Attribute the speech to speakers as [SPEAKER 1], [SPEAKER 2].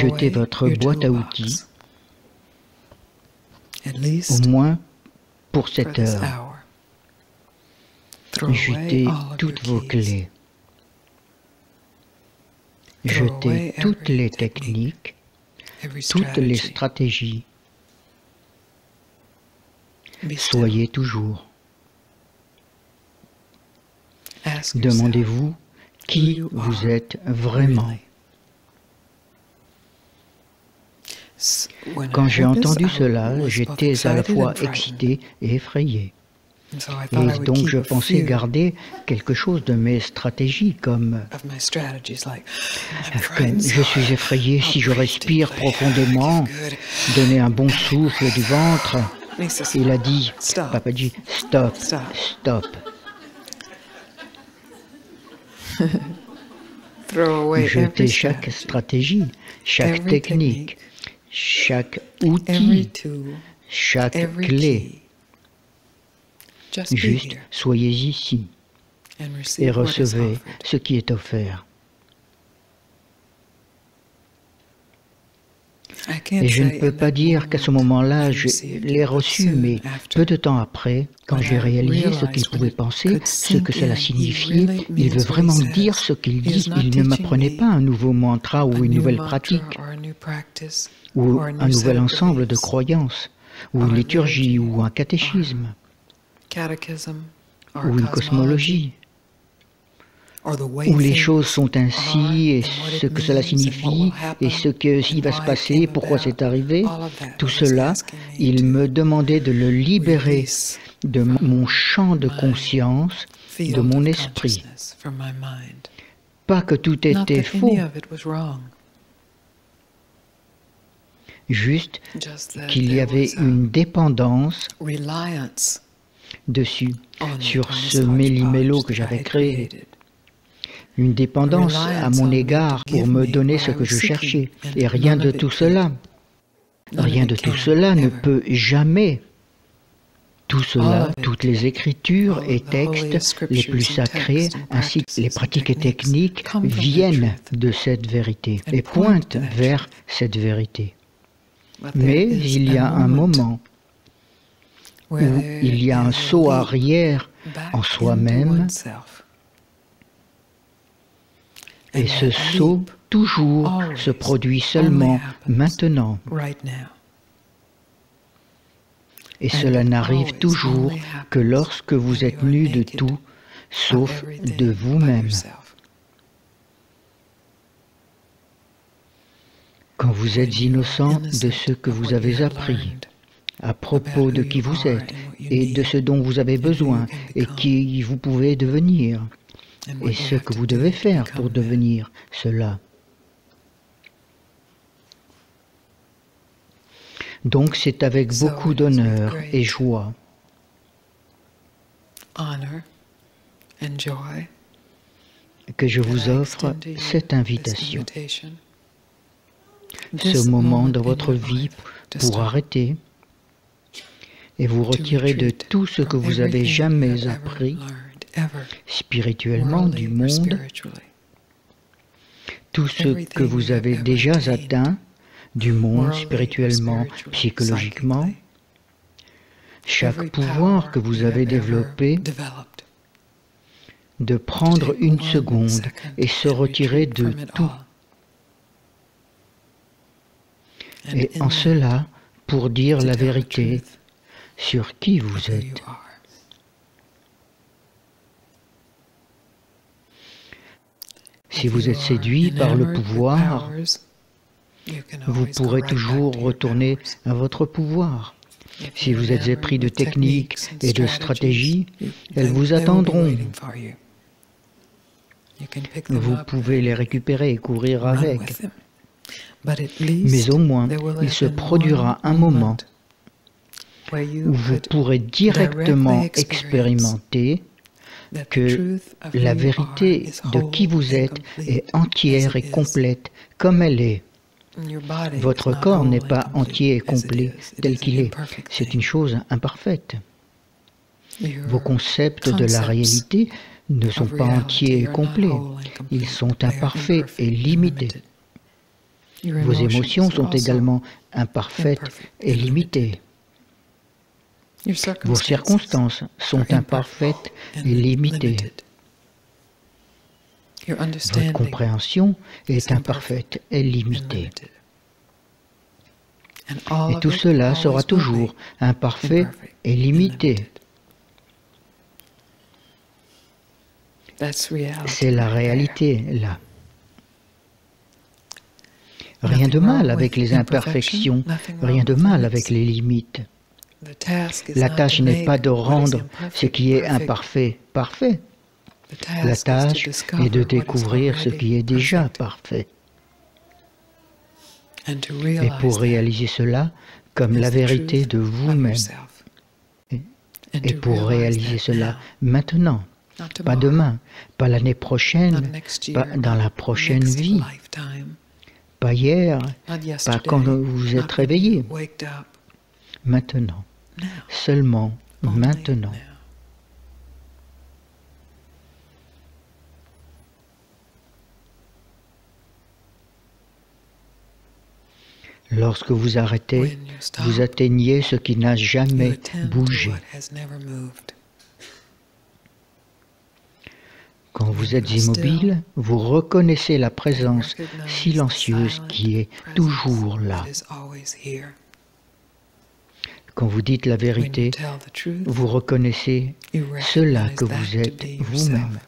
[SPEAKER 1] jetez votre boîte à outils, au moins pour cette heure. Jetez toutes vos clés. Jetez toutes les techniques, toutes les stratégies. Soyez toujours. Demandez-vous qui vous êtes vraiment. Quand j'ai entendu cela, j'étais à la fois excité et effrayé. Et donc je pensais garder quelque chose de mes stratégies comme je suis effrayé si je respire profondément, donner un bon souffle du ventre. Il a dit, Papaji, stop, stop. Jetez chaque stratégie, chaque technique, chaque outil, chaque clé. Juste soyez ici et recevez ce qui est offert. Et je ne peux pas dire qu'à ce moment-là, je l'ai reçu, mais peu de temps après, quand j'ai réalisé ce qu'il pouvait penser, ce que cela signifiait, il veut vraiment dire ce qu'il dit. Il ne m'apprenait pas un nouveau mantra ou une nouvelle pratique, ou un nouvel ensemble de croyances, ou une liturgie, ou un catéchisme, ou une cosmologie, où les choses sont ainsi, et ce que cela signifie, et ce qui va se passer, pourquoi c'est arrivé. Tout cela, il me demandait de le libérer de mon champ de conscience, de mon esprit. Pas que tout était faux, juste qu'il y avait une dépendance dessus, sur ce méli-mélo que j'avais créé. Une dépendance à mon égard pour me donner ce que je cherchais. Et rien de tout cela. Rien de tout cela ne peut jamais. Tout cela, toutes les écritures et textes les plus sacrés, ainsi que les pratiques et techniques, viennent de cette vérité et pointent vers cette vérité. Mais il y a un moment où il y a un saut arrière en soi-même. Et ce saut, toujours, se produit seulement maintenant. Et cela n'arrive toujours que lorsque vous êtes nu de tout, sauf de vous-même. Quand vous êtes innocent de ce que vous avez appris, à propos de qui vous êtes, et de ce dont vous avez besoin, et qui vous pouvez devenir, et ce que vous devez faire pour devenir cela. Donc c'est avec beaucoup d'honneur et joie que je vous offre cette invitation. Ce moment de votre vie pour arrêter et vous retirer de tout ce que vous avez jamais appris spirituellement du monde, tout ce que vous avez déjà atteint du monde spirituellement, psychologiquement, chaque pouvoir que vous avez développé, de prendre une seconde et se retirer de tout. Et en cela, pour dire la vérité sur qui vous êtes. Si vous êtes séduit par le pouvoir, vous pourrez toujours retourner à votre pouvoir. Si vous êtes épris de techniques et de stratégies, elles vous attendront. Vous pouvez les récupérer et courir avec. Mais au moins, il se produira un moment où vous pourrez directement expérimenter que la vérité de qui vous êtes est entière et complète comme elle est. Votre corps n'est pas entier et complet tel qu'il est. C'est une chose imparfaite. Vos concepts de la réalité ne sont pas entiers et complets. Ils sont imparfaits et limités. Vos émotions sont également imparfaites et limitées. Vos circonstances sont imparfaites et limitées. Votre compréhension est imparfaite et limitée. Et tout cela sera toujours imparfait et limité. C'est la réalité, là. Rien de mal avec les imperfections, rien de mal avec les limites. La tâche n'est pas de rendre ce qui est imparfait parfait. La tâche est de découvrir ce qui est déjà parfait. Et pour réaliser cela comme la vérité de vous-même. Et pour réaliser cela maintenant, pas demain, pas l'année prochaine, pas dans la prochaine vie, pas hier, pas quand vous vous êtes réveillé. Maintenant, seulement maintenant. Lorsque vous arrêtez, vous atteignez ce qui n'a jamais bougé. Quand vous êtes immobile, vous reconnaissez la présence silencieuse qui est toujours là. Quand vous dites la vérité, vous reconnaissez cela que vous êtes vous-même.